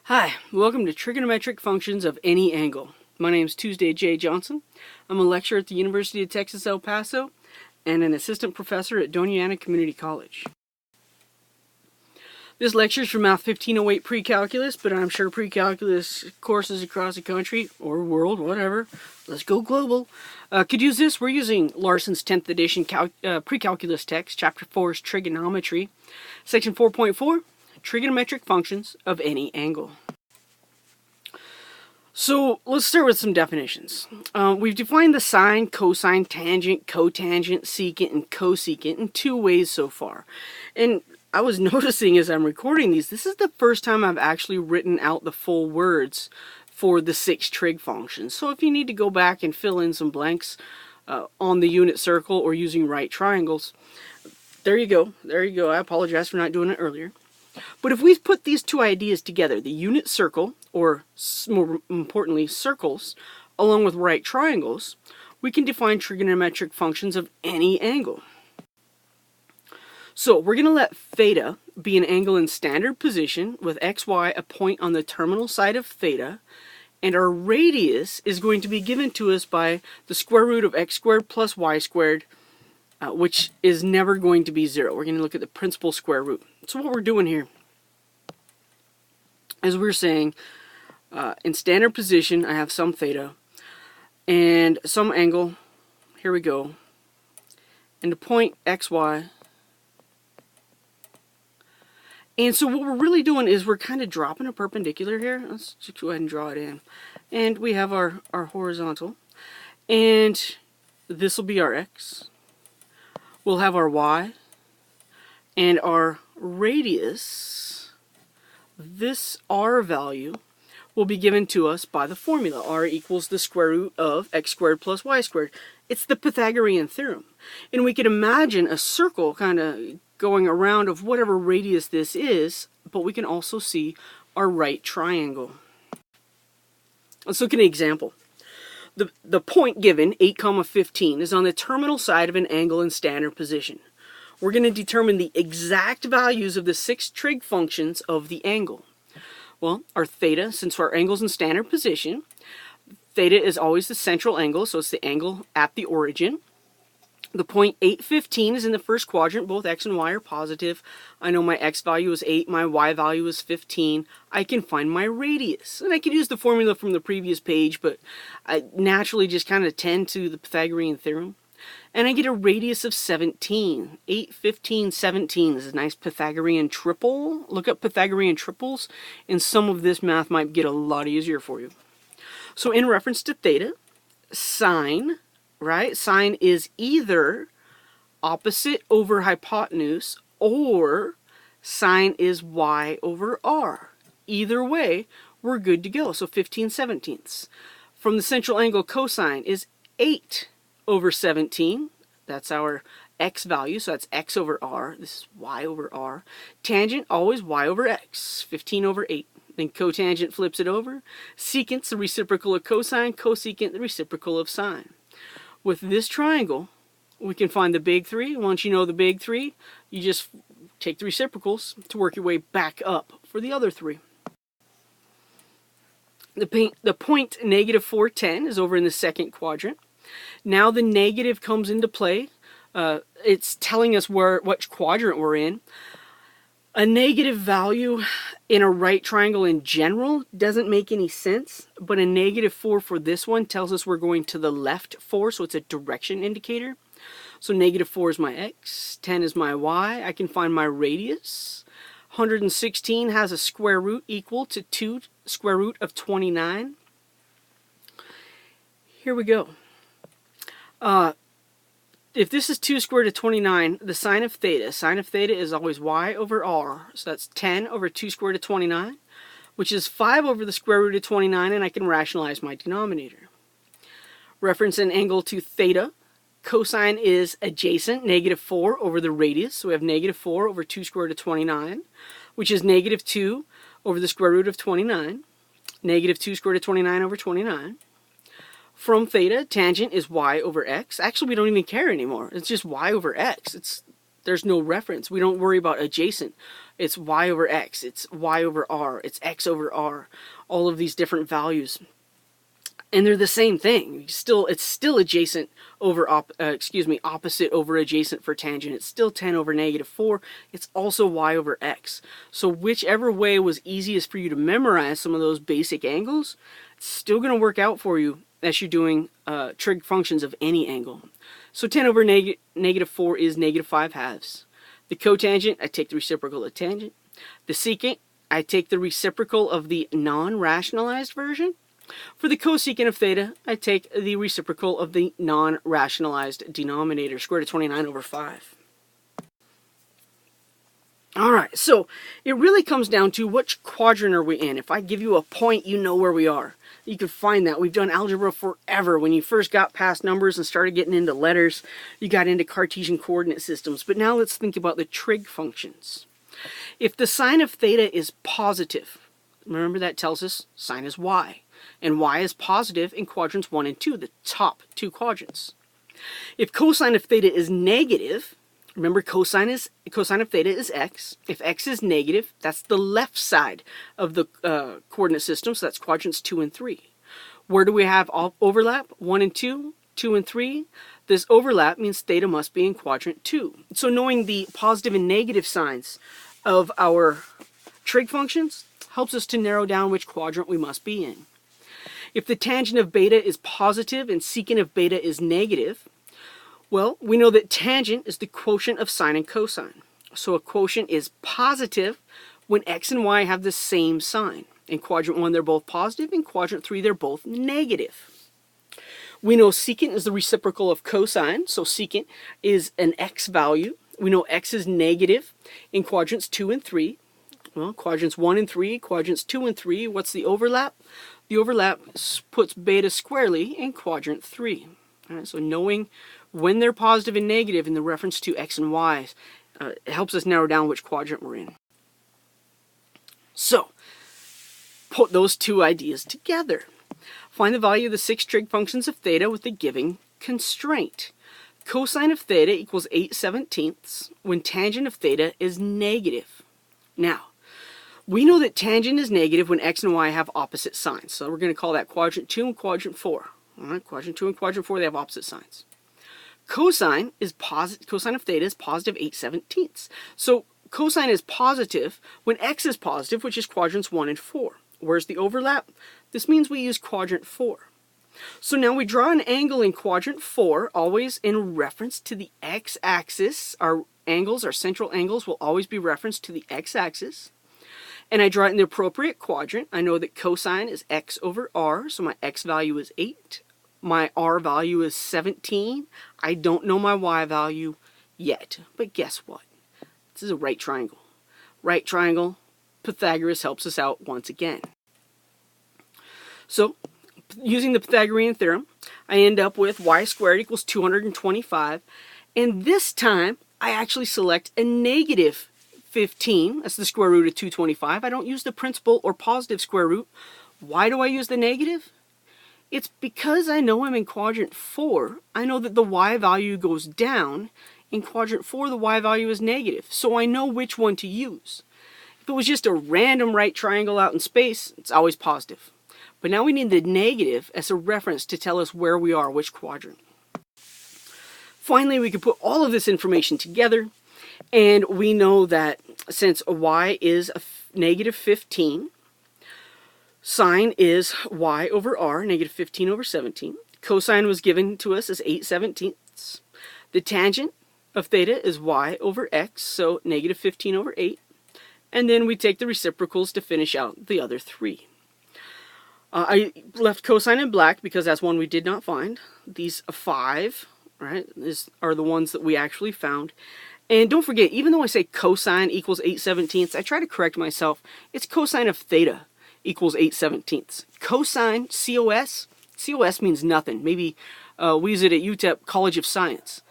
Hi, welcome to Trigonometric Functions of Any Angle. My name is Tuesday J. Johnson. I'm a lecturer at the University of Texas El Paso and an assistant professor at Doña Ana Community College. This lecture is for Math 1508 Pre-Calculus, but I'm sure pre-calculus courses across the country, or world, whatever, let's go global, could use this. We're using Larson's 10th edition pre-calculus text, Chapter 4 is Trigonometry, Section 4.4, Trigonometric Functions of Any Angle. So let's start with some definitions. We've defined the sine, cosine, tangent, cotangent, secant, and cosecant in two ways so far. And I was noticing as I'm recording these, this is the first time I've actually written out the full words for the 6 trig functions. So if you need to go back and fill in some blanks on the unit circle or using right triangles, there you go. There you go. I apologize for not doing it earlier. But if we put these two ideas together, the unit circle, or more importantly, circles, along with right triangles, we can define trigonometric functions of any angle. So we're going to let theta be an angle in standard position with xy a point on the terminal side of theta, and our radius is going to be given to us by the square root of x squared plus y squared, which is never going to be 0. We're going to look at the principal square root. So what we're doing here is we're saying in standard position I have some theta and some angle, here we go, and the point xy. And so what we're really doing is we're kind of dropping a perpendicular here. Let's just go ahead and draw it in. And we have our horizontal. And this will be our x. We'll have our y. And our radius, this r value, will be given to us by the formula. R equals the square root of x squared plus y squared. It's the Pythagorean theorem. And we could imagine a circle kind of going around of whatever radius this is, but we can also see our right triangle. Let's look at an example. The point given, 8, 15, is on the terminal side of an angle in standard position. We're going to determine the exact values of the 6 trig functions of the angle. Well, our theta, since our angle's in standard position, theta is always the central angle, so it's the angle at the origin. The point 8, 15 is in the first quadrant. Both x and y are positive. I know my x value is 8, my y value is 15. I can find my radius. And I could use the formula from the previous page, but I naturally just kind of tend to the Pythagorean theorem. And I get a radius of 17. 8, 15, 17 is a nice Pythagorean triple. Look up Pythagorean triples, and some of this math might get a lot easier for you. So in reference to theta, sine, right? Sine is either opposite over hypotenuse or sine is y over r. Either way, we're good to go. So 15/17. From the central angle, cosine is 8 over 17. That's our x value, so that's x over r. This is y over r. Tangent, always y over x, 15 over 8. Then cotangent flips it over. Secant's the reciprocal of cosine, cosecant the reciprocal of sine. With this triangle, we can find the big 3. Once you know the big 3, you just take the reciprocals to work your way back up for the other 3. The point negative 4, 10 is over in the second quadrant. Now the negative comes into play. It's telling us which quadrant we're in. A negative value in a right triangle in general doesn't make any sense, but a negative 4 for this one tells us we're going to the left 4, so it's a direction indicator. So negative 4 is my x, 10 is my y. I can find my radius. 116 has a square root equal to 2 square root of 29. Here we go. If this is 2 squared root of 29, the sine of theta is always y over r. So that's 10 over 2 squared root of 29, which is 5 over the square root of 29, and I can rationalize my denominator. Reference an angle to theta. Cosine is adjacent, negative 4 over the radius. So we have negative 4 over 2 squared root of 29, which is negative 2 over the square root of 29. Negative 2 squared root of 29 over 29. From theta, tangent is y over x. Actually, we don't even care anymore. It's just y over x. It's There's no reference. We don't worry about adjacent. It's y over x, it's y over r, it's x over r, all of these different values. And they're the same thing. It's still adjacent over opposite over adjacent for tangent. It's still 10 over -4. It's also y over x. So whichever way was easiest for you to memorize some of those basic angles, it's still going to work out for you as you're doing trig functions of any angle. So 10 over -4 is -5/2. The cotangent, I take the reciprocal of tangent. The secant, I take the reciprocal of the non-rationalized version. For the cosecant of theta, I take the reciprocal of the non-rationalized denominator, square root of 29 over 5. Alright, so it really comes down to which quadrant are we in. If I give you a point, you know where we are. You can find that. We've done algebra forever. When you first got past numbers and started getting into letters, you got into Cartesian coordinate systems. But now let's think about the trig functions. If the sine of theta is positive, remember that tells us sine is y. And y is positive in quadrants 1 and 2, the top two quadrants. If cosine of theta is negative, remember cosine of theta is x. If x is negative, that's the left side of the coordinate system, so that's quadrants 2 and 3. Where do we have overlap? 1 and 2, 2 and 3. This overlap means theta must be in quadrant 2. So knowing the positive and negative signs of our trig functions helps us to narrow down which quadrant we must be in. If the tangent of beta is positive and secant of beta is negative, well, we know that tangent is the quotient of sine and cosine. So a quotient is positive when x and y have the same sign. In quadrant 1, they're both positive. In quadrant 3, they're both negative. We know secant is the reciprocal of cosine, so secant is an x value. We know x is negative in quadrants 2 and 3. Well, quadrants 1 and 3, quadrants 2 and 3, what's the overlap? The overlap puts beta squarely in quadrant 3. All right, so knowing when they're positive and negative in the reference to x and y it helps us narrow down which quadrant we're in. So, put those two ideas together. Find the value of the 6 trig functions of theta with the given constraint. Cosine of theta equals 8/17 when tangent of theta is negative. Now, we know that tangent is negative when x and y have opposite signs. So we're going to call that quadrant 2 and quadrant 4. All right, quadrant 2 and quadrant 4, they have opposite signs. Cosine of theta is positive 8/17. So cosine is positive when x is positive, which is quadrants 1 and 4. Where's the overlap? This means we use quadrant 4. So now we draw an angle in quadrant 4, always in reference to the x-axis. Our central angles will always be referenced to the x-axis. And I draw it in the appropriate quadrant. I know that cosine is x over r, so my x value is 8. My r value is 17. I don't know my y value yet, but guess what? This is a right triangle. Right triangle, Pythagoras helps us out once again. So, using the Pythagorean theorem, I end up with y squared equals 225, and this time I actually select a negative 15, that's the square root of 225. I don't use the principal or positive square root. Why do I use the negative? It's because I know I'm in quadrant 4. I know that the y value goes down. In quadrant 4, the y value is negative, so I know which one to use. If it was just a random right triangle out in space, it's always positive. But now we need the negative as a reference to tell us where we are, which quadrant. Finally, we can put all of this information together, and we know that since y is a negative 15, sine is y over r, negative 15 over 17. Cosine was given to us as 8/17. The tangent of theta is y over x, so negative 15 over 8. And then we take the reciprocals to finish out the other 3. I left cosine in black because that's one we did not find. These 5, right, are the ones that we actually found. And don't forget, even though I say cosine equals 8/17, I try to correct myself. It's cosine of theta equals 8/17. Cosine, COS means nothing. Maybe we use it at UTEP College of Science.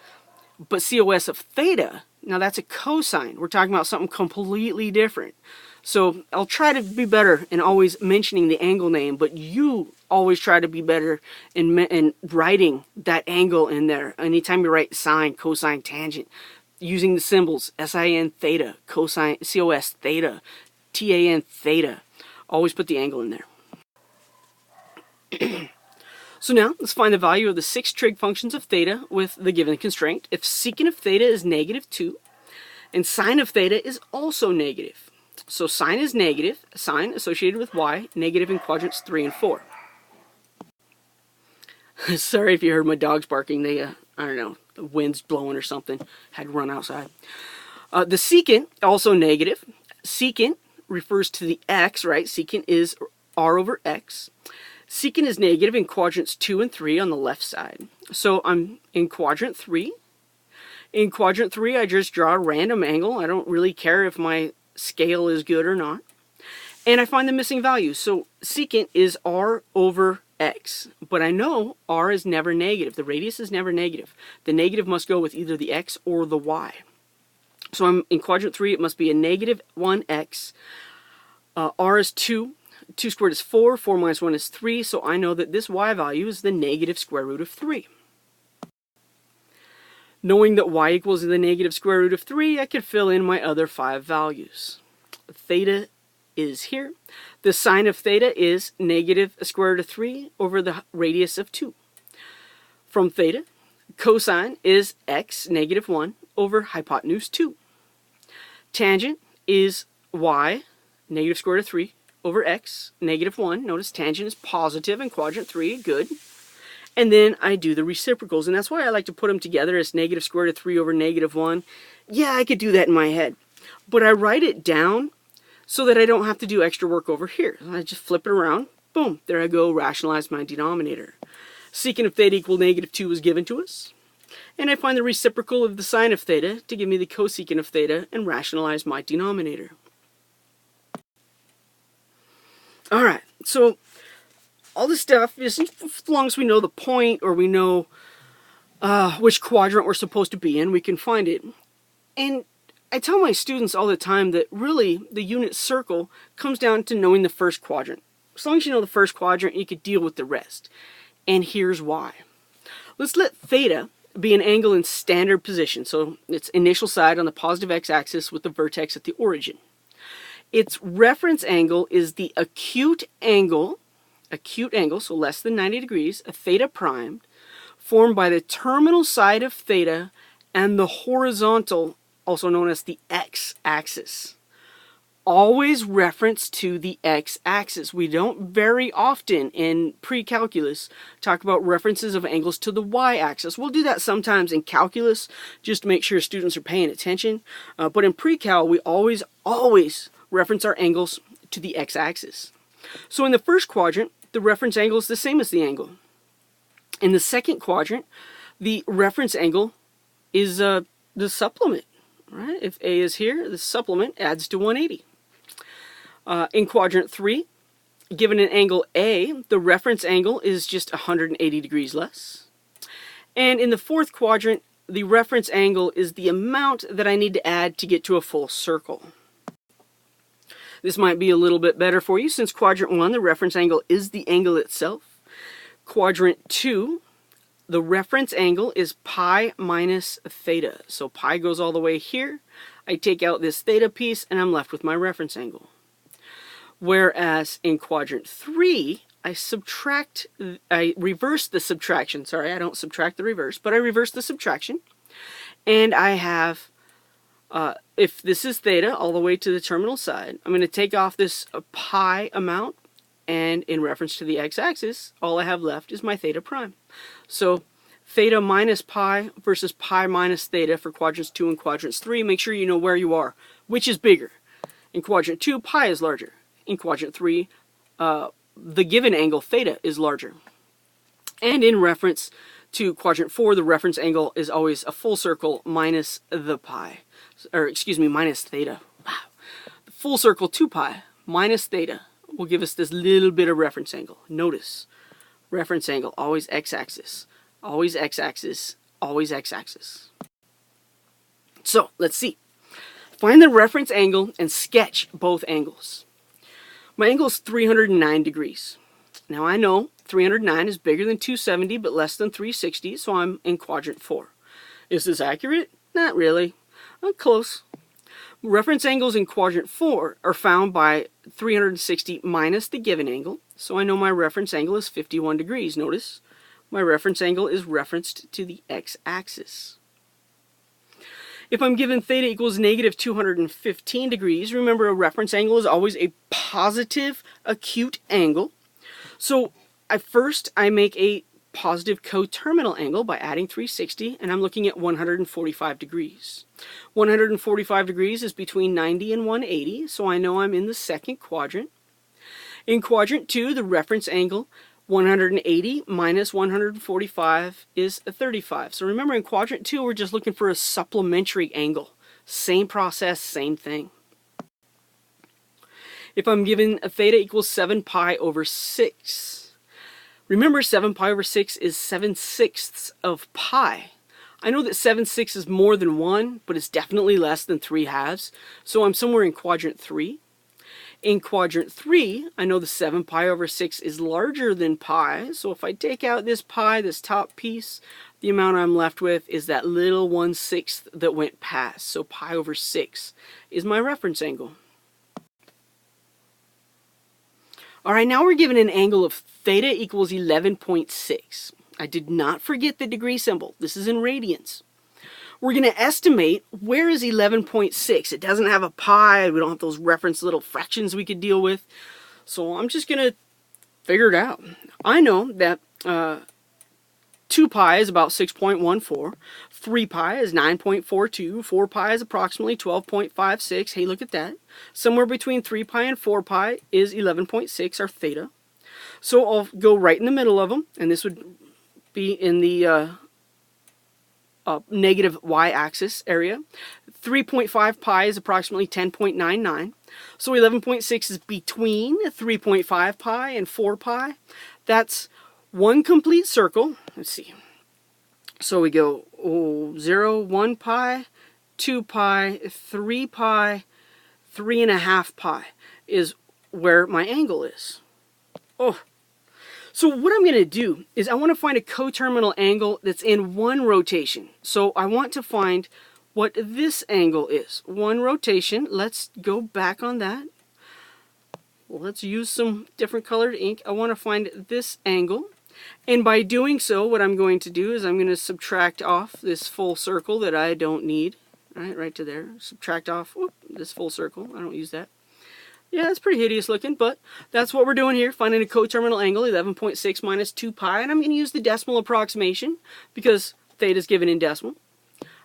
But COS of theta, now that's a cosine. We're talking about something completely different. So I'll try to be better in always mentioning the angle name, but you always try to be better in writing that angle in there. Anytime you write sine, cosine, tangent, using the symbols sin theta, cosine, cos theta, tan theta. Always put the angle in there. So now, let's find the value of the 6 trig functions of theta with the given constraint. If secant of theta is negative 2, and sine of theta is also negative. So sine is negative, sine associated with y, negative in quadrants 3 and 4. Sorry if you heard my dogs barking. They, I don't know, the wind's blowing or something. Had to run outside. The secant, also negative. Secant refers to the x, right? Secant is r over x. Secant is negative in quadrants 2 and 3 on the left side. So I'm in quadrant 3. In quadrant 3, I just draw a random angle. I don't really care if my scale is good or not. And I find the missing value. So secant is r over x. But I know r is never negative. The radius is never negative. The negative must go with either the x or the y. So I'm in quadrant 3. It must be a negative 1x. R is 2. 2 squared is 4. 4 minus 1 is 3. So I know that this y value is the negative square root of 3. Knowing that y equals the negative square root of 3, I could fill in my other 5 values. Theta is here. The sine of theta is negative square root of 3 over the radius of 2. From theta, cosine is x, negative 1, over hypotenuse 2. Tangent is y, negative square root of 3, over x, negative 1. Notice tangent is positive in quadrant 3, good. And then I do the reciprocals, and that's why I like to put them together as negative square root of 3 over negative 1. Yeah, I could do that in my head. But I write it down so that I don't have to do extra work over here. I just flip it around. Boom, there I go, rationalize my denominator. Secant of theta equal negative 2 is given to us. And I find the reciprocal of the sine of theta to give me the cosecant of theta and rationalize my denominator. Alright, so all this stuff is, as long as we know the point or we know which quadrant we're supposed to be in, we can find it. And I tell my students all the time that really the unit circle comes down to knowing the first quadrant. As long as you know the first quadrant, you could deal with the rest. And here's why. Let's let theta be an angle in standard position. So its initial side on the positive x-axis with the vertex at the origin. Its reference angle is the acute angle, so less than 90 degrees, a theta prime, formed by the terminal side of theta and the horizontal, also known as the x-axis. Always reference to the x-axis. We don't very often in pre-calculus talk about references of angles to the y-axis. We'll do that sometimes in calculus just to make sure students are paying attention. But in pre-cal, we always reference our angles to the x-axis. So in the first quadrant, the reference angle is the same as the angle. In the second quadrant, the reference angle is the supplement. Right? If A is here, the supplement adds to 180. In quadrant 3, given an angle A, the reference angle is just 180 degrees less. And in the fourth quadrant, the reference angle is the amount that I need to add to get to a full circle. This might be a little bit better for you since quadrant 1, the reference angle is the angle itself. Quadrant 2, the reference angle is pi minus theta. So pi goes all the way here. I take out this theta piece and I'm left with my reference angle. Whereas in quadrant 3, I reverse the subtraction. Sorry, I don't subtract the reverse, but I reverse the subtraction. And I have, if this is theta all the way to the terminal side, I'm going to take off this pi amount. And in reference to the x-axis, all I have left is my theta prime. So theta minus pi versus pi minus theta for quadrants 2 and quadrants 3. Make sure you know where you are. Which is bigger? In quadrant 2, pi is larger. In quadrant 3, the given angle theta is larger. And in reference to quadrant 4, the reference angle is always a full circle minus the pi. Or excuse me, minus theta. Wow. The full circle 2 pi minus theta will give us this little bit of reference angle. Notice, reference angle, always x-axis, always x-axis, always x-axis. So, let's see. Find the reference angle and sketch both angles. My angle is 309 degrees. Now I know 309 is bigger than 270 but less than 360, so I'm in quadrant 4. Is this accurate? Not really. Close. Reference angles in quadrant 4 are found by 360 minus the given angle. So I know my reference angle is 51 degrees. Notice my reference angle is referenced to the x-axis. If I'm given theta equals negative 215 degrees, remember a reference angle is always a positive acute angle. So first I make a positive coterminal angle by adding 360, and I'm looking at 145 degrees. 145 degrees is between 90 and 180, so I know I'm in the second quadrant. In quadrant 2, the reference angle 180 minus 145 is 35. So remember, in quadrant 2, we're just looking for a supplementary angle. Same process, same thing. If I'm given a theta equals 7 pi over 6, remember 7 pi over 6 is 7/6 of pi. I know that 7/6 is more than 1, but it's definitely less than 3/2. So I'm somewhere in quadrant 3. In quadrant 3, I know the 7 pi over 6 is larger than pi. So if I take out this pi, this top piece, the amount I'm left with is that little 1/6 that went past. So pi over 6 is my reference angle. All right, now we're given an angle of theta equals 11.6. I did not forget the degree symbol. This is in radians. We're going to estimate where is 11.6. It doesn't have a pi. We don't have those reference little fractions we could deal with. So I'm just going to figure it out. I know that 2 pi is about 6.14. 3 pi is 9.42. 4 pi is approximately 12.56. Hey, look at that. Somewhere between 3 pi and 4 pi is 11.6, our theta. So I'll go right in the middle of them, and this would be in the negative y-axis area. 3.5 pi is approximately 10.99. So 11.6 is between 3.5 pi and 4 pi. That's one complete circle. Let's see. So we go 0, 1 pi, 2 pi, 3 pi, 3.5 pi is where my angle is. So what I'm going to do is I want to find a coterminal angle that's in one rotation. So I want to find what this angle is. One rotation. Let's go back on that. Well, let's use some different colored ink. I want to find this angle. And by doing so, what I'm going to do is I'm going to subtract off this full circle that I don't need. Right to there. Subtract off this full circle. I don't use that. Yeah, it's pretty hideous looking, but that's what we're doing here, finding a coterminal angle, 11.6 minus 2 pi, and I'm going to use the decimal approximation because theta is given in decimal.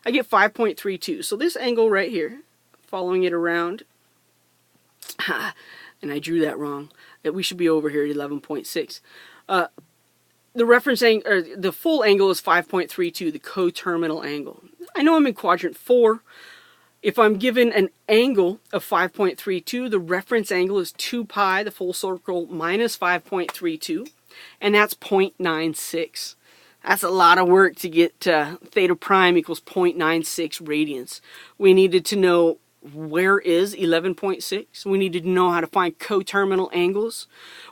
I get 5.32, so this angle right here, following it around, and I drew that wrong, we should be over here at 11.6. The reference angle, or the full angle is 5.32, the coterminal angle. I know I'm in quadrant 4. If I'm given an angle of 5.32, the reference angle is 2 pi, the full circle, minus 5.32, and that's 0.96. That's a lot of work to get theta prime equals 0.96 radians. We needed to know where is 11.6. We needed to know how to find coterminal angles.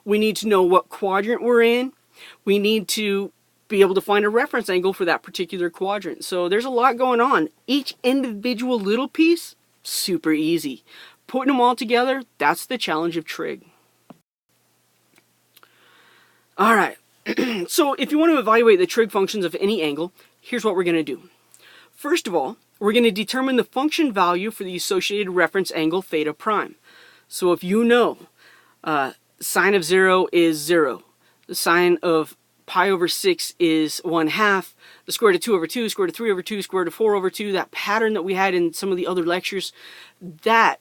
We need to know what quadrant we're in. We need to be able to find a reference angle for that particular quadrant. So there's a lot going on. Each individual little piece, super easy. Putting them all together, that's the challenge of trig. All right, so if you want to evaluate the trig functions of any angle, here's what we're going to do. First of all, we're going to determine the function value for the associated reference angle theta prime. So if you know sine of 0 is 0, the sine of pi over 6 is 1/2, the square root of 2 over 2, square root of 3 over 2, square root of 4 over 2, that pattern that we had in some of the other lectures, that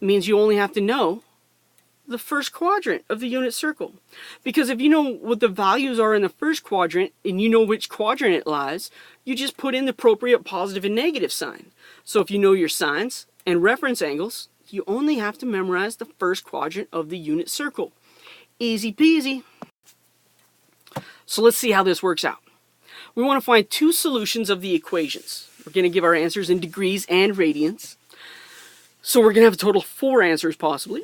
means you only have to know the first quadrant of the unit circle. Because if you know what the values are in the first quadrant, and you know which quadrant it lies, you just put in the appropriate positive and negative sign. So if you know your sines and reference angles, you only have to memorize the first quadrant of the unit circle. Easy peasy. So let's see how this works out. We want to find two solutions of the equations. We're going to give our answers in degrees and radians. So we're going to have a total of 4 answers possibly.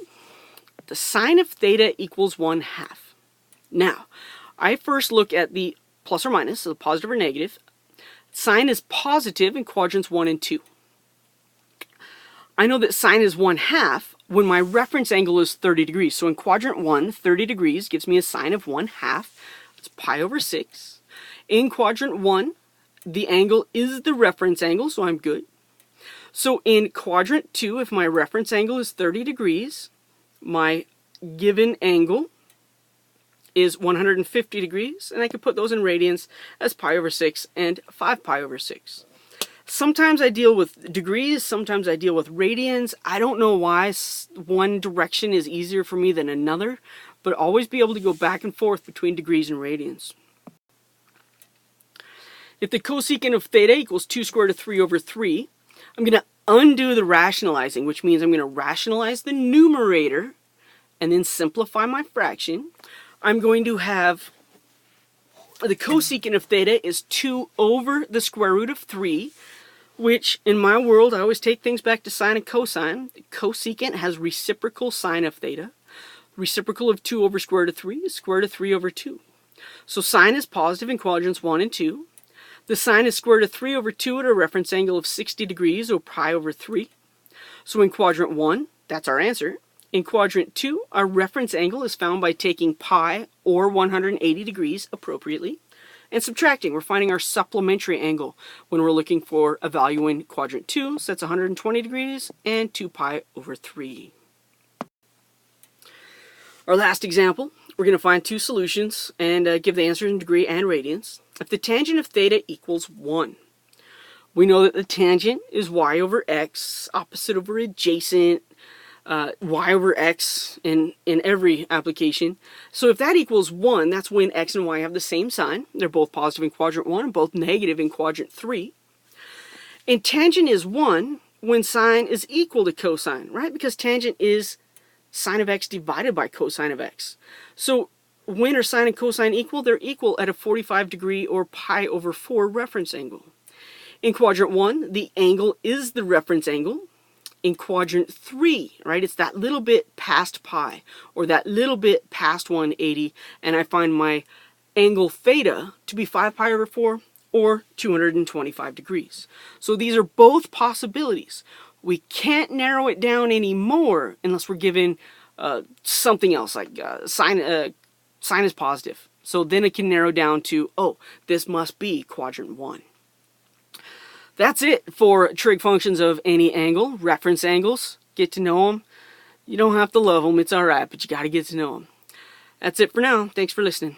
The sine of theta equals 1/2. Now, I first look at the plus or minus, so the positive or negative. Sine is positive in quadrants 1 and 2. I know that sine is 1/2 when my reference angle is 30 degrees. So in quadrant 1, 30 degrees gives me a sine of 1/2. It's pi over 6. In quadrant 1, the angle is the reference angle, so I'm good. So in quadrant 2, if my reference angle is 30 degrees, my given angle is 150 degrees, and I can put those in radians as pi over 6 and 5 pi over 6. Sometimes I deal with degrees, sometimes I deal with radians. I don't know why one direction is easier for me than another, but always be able to go back and forth between degrees and radians. If the cosecant of theta equals 2 square root of 3 over 3, I'm going to undo the rationalizing, which means I'm going to rationalize the numerator and then simplify my fraction. I'm going to have the cosecant of theta is 2 over the square root of 3, which in my world, I always take things back to sine and cosine. The cosecant has reciprocal sine of theta. Reciprocal of 2 over square root of 3 is square root of 3 over 2. So sine is positive in quadrants 1 and 2. The sine is square root of 3 over 2 at a reference angle of 60 degrees, or pi over 3. So in quadrant 1, that's our answer. In quadrant 2, our reference angle is found by taking pi or 180 degrees appropriately and subtracting. We're finding our supplementary angle when we're looking for a value in quadrant 2. So that's 120 degrees and 2 pi over 3. Our last example, we're going to find two solutions and give the answers in degree and radians. If the tangent of theta equals 1, we know that the tangent is y over x, opposite over adjacent, y over x in every application. So if that equals 1, that's when x and y have the same sign. They're both positive in quadrant 1 and both negative in quadrant 3. And tangent is 1 when sine is equal to cosine, right? Because tangent is sine of x divided by cosine of x. So when are sine and cosine equal? They're equal at a 45 degree or pi over 4 reference angle. In quadrant 1, the angle is the reference angle. In quadrant 3, right, it's that little bit past pi, or that little bit past 180, and I find my angle theta to be 5 pi over 4, or 225 degrees. So these are both possibilities. We can't narrow it down anymore unless we're given something else, like sine is positive. So then it can narrow down to, oh, this must be quadrant 1. That's it for trig functions of any angle, reference angles. Get to know them. You don't have to love them, it's alright, but you got to get to know them. That's it for now. Thanks for listening.